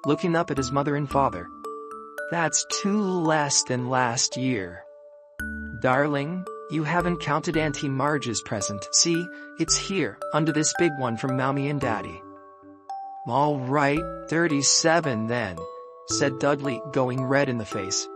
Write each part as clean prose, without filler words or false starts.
looking up at his mother and father. "That's 2 less than last year." "Darling, you haven't counted Auntie Marge's present. See, it's here, under this big one from Mommy and Daddy." "All right, 37 then," said Dudley, going red in the face.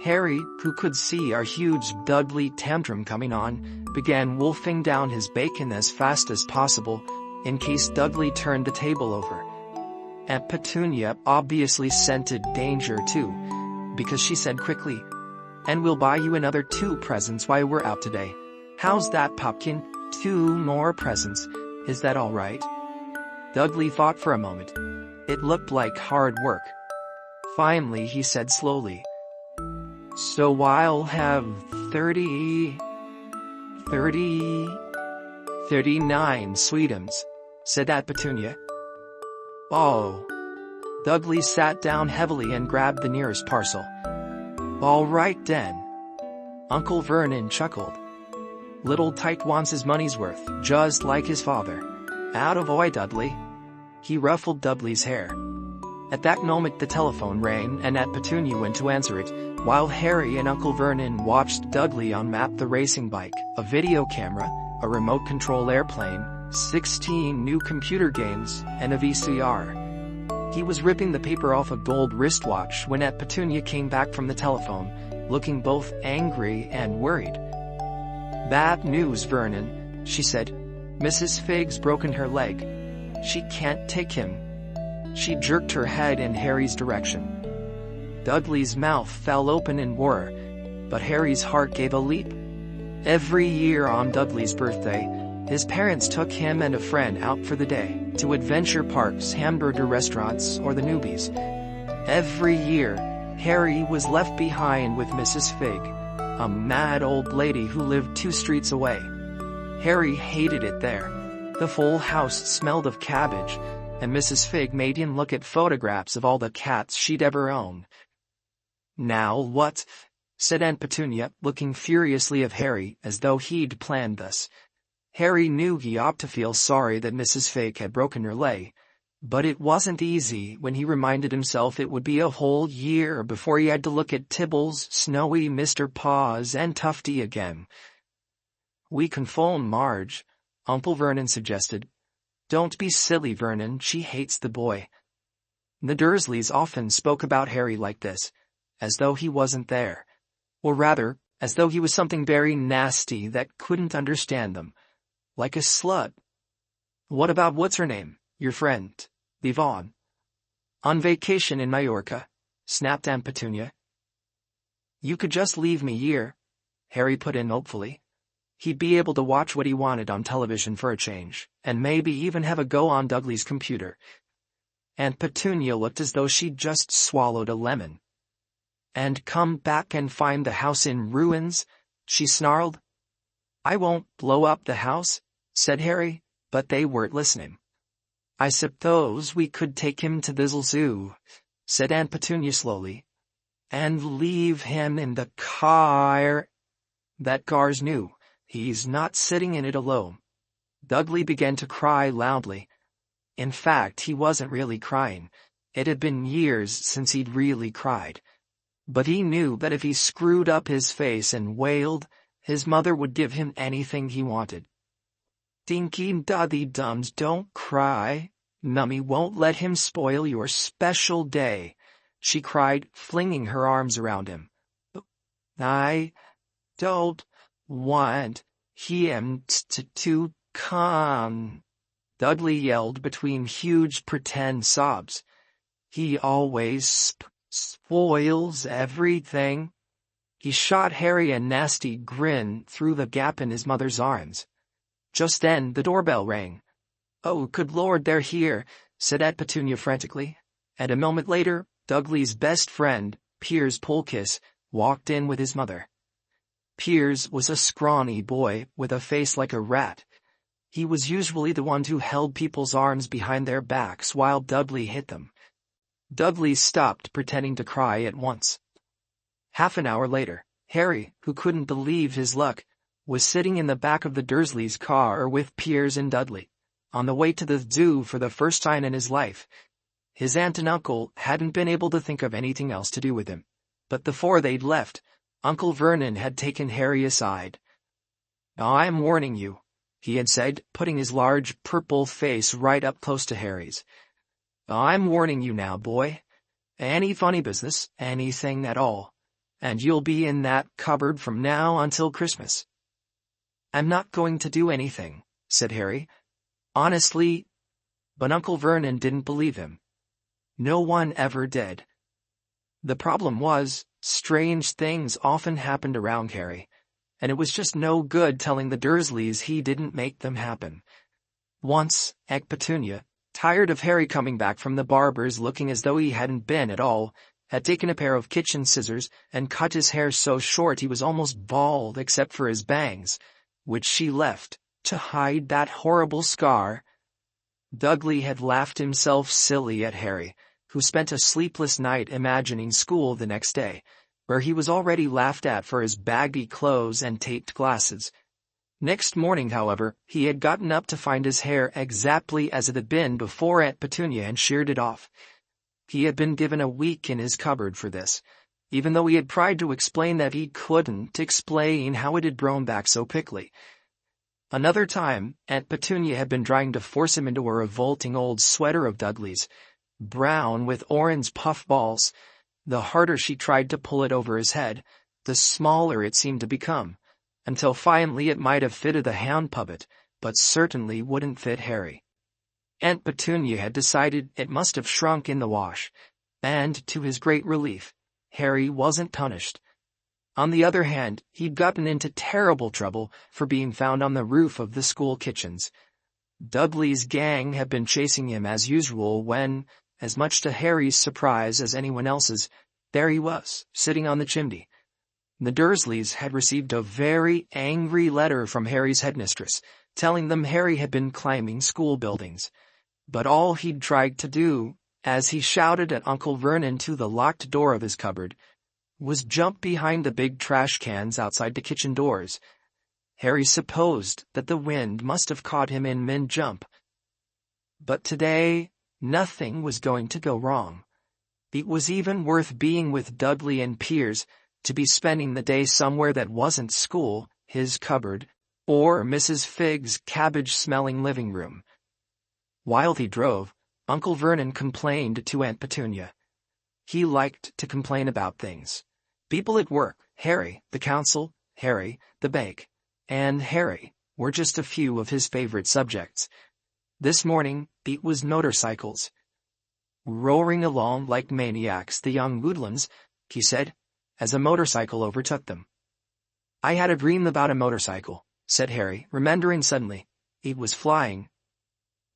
Harry, who could see our huge Dudley tantrum coming on, began wolfing down his bacon as fast as possible, in case Dudley turned the table over. Aunt Petunia obviously scented danger too, because she said quickly, "And we'll buy you another 2 presents while we're out today. How's that, Popkin? 2 more presents. Is that all right?" Dudley thought for a moment. It looked like hard work. Finally he said slowly, "So I'll have 39 sweetums," said Aunt Petunia. "Oh." Dudley sat down heavily and grabbed the nearest parcel. "All right then." Uncle Vernon chuckled. "Little Tite wants his money's worth, just like his father. Attaboy, Dudley." He ruffled Dudley's hair. At that moment the telephone rang and Aunt Petunia went to answer it, while Harry and Uncle Vernon watched Dudley unmap the racing bike, a video camera, a remote control airplane, 16 new computer games, and a VCR. He was ripping the paper off a gold wristwatch when Aunt Petunia came back from the telephone, looking both angry and worried. "Bad news, Vernon," she said. "Mrs. Figg's broken her leg. She can't take him." She jerked her head in Harry's direction. Dudley's mouth fell open in horror, but Harry's heart gave a leap. Every year on Dudley's birthday, his parents took him and a friend out for the day, to adventure parks, hamburger restaurants, or the newbies. Every year, Harry was left behind with Mrs. Figg, a mad old lady who lived 2 streets away. Harry hated it there. The full house smelled of cabbage, and Mrs. Figg made him look at photographs of all the cats she'd ever owned. "Now what?" said Aunt Petunia, looking furiously at Harry as though he'd planned this. Harry knew he ought to feel sorry that Mrs. Figg had broken her leg, but it wasn't easy when he reminded himself it would be a whole year before he had to look at Tibbles, Snowy, Mr. Paws, and Tufty again. "We can phone Marge," Uncle Vernon suggested. "Don't be silly, Vernon, she hates the boy." The Dursleys often spoke about Harry like this, as though he wasn't there. Or rather, as though he was something very nasty that couldn't understand them. Like a slut. "What about what's-her-name, your friend, Yvonne?" "On vacation in Majorca," snapped Aunt Petunia. "You could just leave me here," Harry put in hopefully. He'd be able to watch what he wanted on television for a change, and maybe even have a go on Dudley's computer. Aunt Petunia looked as though she'd just swallowed a lemon. "And come back and find the house in ruins?" she snarled. "I won't blow up the house," said Harry, but they weren't listening. "I suppose we could take him to the zoo," said Aunt Petunia slowly. "And leave him in the car." "That car's new. He's not sitting in it alone." Dudley began to cry loudly. In fact, he wasn't really crying. It had been years since he'd really cried. But he knew that if he screwed up his face and wailed, his mother would give him anything he wanted. "Dinky Duddy Dums, don't cry. Mummy won't let him spoil your special day," she cried, flinging her arms around him. "I don't want him to come," Dudley yelled between huge pretend sobs. "He always spoils everything." He shot Harry a nasty grin through the gap in his mother's arms. Just then the doorbell rang. "Oh, good Lord, they're here," said Aunt Petunia frantically, and a moment later, Dudley's best friend, Piers Polkiss, walked in with his mother. Piers was a scrawny boy with a face like a rat. He was usually the one who held people's arms behind their backs while Dudley hit them. Dudley stopped pretending to cry at once. Half an hour later, Harry, who couldn't believe his luck, was sitting in the back of the Dursleys' car with Piers and Dudley, on the way to the zoo for the first time in his life. His aunt and uncle hadn't been able to think of anything else to do with him. But before they'd left, Uncle Vernon had taken Harry aside. "I'm warning you," he had said, putting his large purple face right up close to Harry's. "I'm warning you now, boy. Any funny business, anything at all, and you'll be in that cupboard from now until Christmas." "I'm not going to do anything," said Harry. "Honestly," but Uncle Vernon didn't believe him. No one ever did. The problem was, strange things often happened around Harry, and it was just no good telling the Dursleys he didn't make them happen. Once, Aunt Petunia, tired of Harry coming back from the barber's looking as though he hadn't been at all, had taken a pair of kitchen scissors and cut his hair so short he was almost bald except for his bangs, which she left to hide that horrible scar. Dudley had laughed himself silly at Harry, who spent a sleepless night imagining school the next day, where he was already laughed at for his baggy clothes and taped glasses. Next morning, however, he had gotten up to find his hair exactly as it had been before Aunt Petunia had sheared it off. He had been given a week in his cupboard for this, even though he had tried to explain that he couldn't explain how it had grown back so quickly. Another time, Aunt Petunia had been trying to force him into a revolting old sweater of Dudley's, brown with orange puffballs. The harder she tried to pull it over his head, the smaller it seemed to become, until finally it might have fitted a hound puppet, but certainly wouldn't fit Harry. Aunt Petunia had decided it must have shrunk in the wash, and, to his great relief, Harry wasn't punished. On the other hand, he'd gotten into terrible trouble for being found on the roof of the school kitchens. Dudley's gang had been chasing him as usual when, as much to Harry's surprise as anyone else's, there he was, sitting on the chimney. The Dursleys had received a very angry letter from Harry's headmistress, telling them Harry had been climbing school buildings. But all he'd tried to do, as he shouted at Uncle Vernon to the locked door of his cupboard, was jump behind the big trash cans outside the kitchen doors. Harry supposed that the wind must have caught him in mid-jump. But today, nothing was going to go wrong. It was even worth being with Dudley and Piers to be spending the day somewhere that wasn't school, his cupboard, or Mrs. Figg's cabbage-smelling living room. While he drove, Uncle Vernon complained to Aunt Petunia. He liked to complain about things. People at work, Harry, the council, Harry, the bank, and Harry were just a few of his favorite subjects. This morning, it was motorcycles. "Roaring along like maniacs, the young Woodlands," he said, as a motorcycle overtook them. "I had a dream about a motorcycle," said Harry, remembering suddenly. It was flying.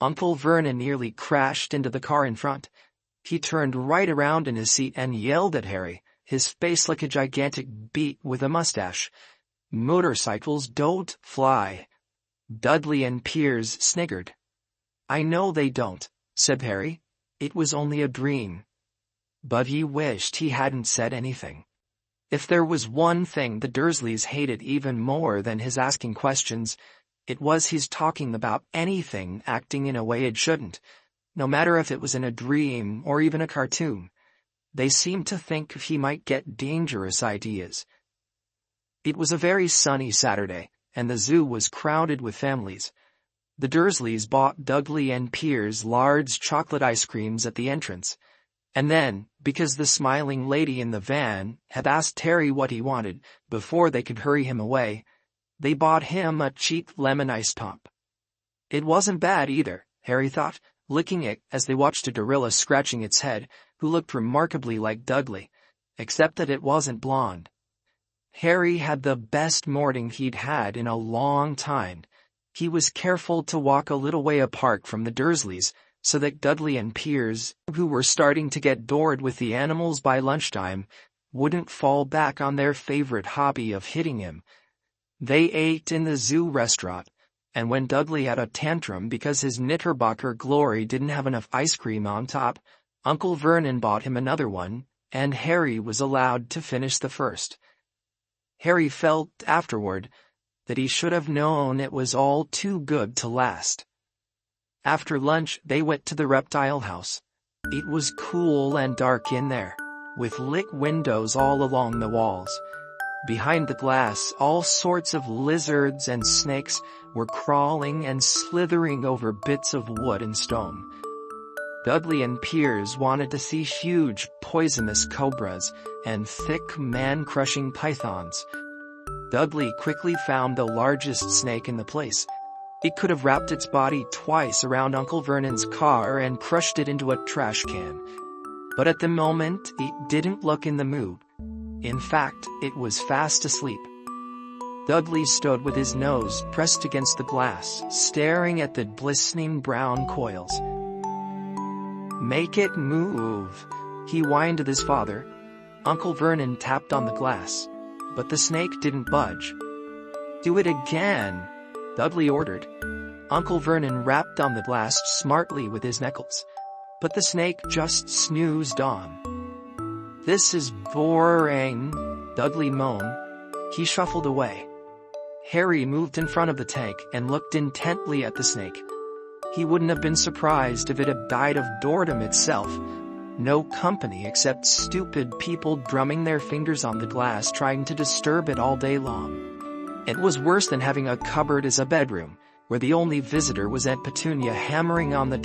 Uncle Vernon nearly crashed into the car in front. He turned right around in his seat and yelled at Harry, his face like a gigantic beet with a mustache. "Motorcycles don't fly." Dudley and Piers sniggered. "I know they don't," said Harry. "It was only a dream." But he wished he hadn't said anything. If there was one thing the Dursleys hated even more than his asking questions, it was his talking about anything acting in a way it shouldn't, no matter if it was in a dream or even a cartoon. They seemed to think he might get dangerous ideas. It was a very sunny Saturday, and the zoo was crowded with families. The Dursleys bought Dudley and Piers large chocolate ice creams at the entrance. And then, because the smiling lady in the van had asked Harry what he wanted before they could hurry him away, they bought him a cheap lemon ice pop. It wasn't bad either, Harry thought, licking it as they watched a gorilla scratching its head, who looked remarkably like Dudley, except that it wasn't blonde. Harry had the best morning he'd had in a long time. He was careful to walk a little way apart from the Dursleys, so that Dudley and Piers, who were starting to get bored with the animals by lunchtime, wouldn't fall back on their favorite hobby of hitting him. They ate in the zoo restaurant, and when Dudley had a tantrum because his Knickerbocker Glory didn't have enough ice cream on top, Uncle Vernon bought him another one, and Harry was allowed to finish the first. Harry felt, afterward, that he should have known it was all too good to last. After lunch, they went to the reptile house. It was cool and dark in there, with lit windows all along the walls. Behind the glass, all sorts of lizards and snakes were crawling and slithering over bits of wood and stone. Dudley and Piers wanted to see huge, poisonous cobras and thick, man-crushing pythons. Dudley quickly found the largest snake in the place. It could have wrapped its body twice around Uncle Vernon's car and crushed it into a trash can. But at the moment, it didn't look in the mood. In fact, it was fast asleep. Dudley stood with his nose pressed against the glass, staring at the glistening brown coils. "Make it move," he whined at his father. Uncle Vernon tapped on the glass, but the snake didn't budge. "Do it again," Dudley ordered. Uncle Vernon rapped on the glass smartly with his knuckles, but the snake just snoozed on. "This is boring," Dudley moaned. He shuffled away. Harry moved in front of the tank and looked intently at the snake. He wouldn't have been surprised if it had died of boredom itself. No company except stupid people drumming their fingers on the glass trying to disturb it all day long. It was worse than having a cupboard as a bedroom, where the only visitor was Aunt Petunia hammering on the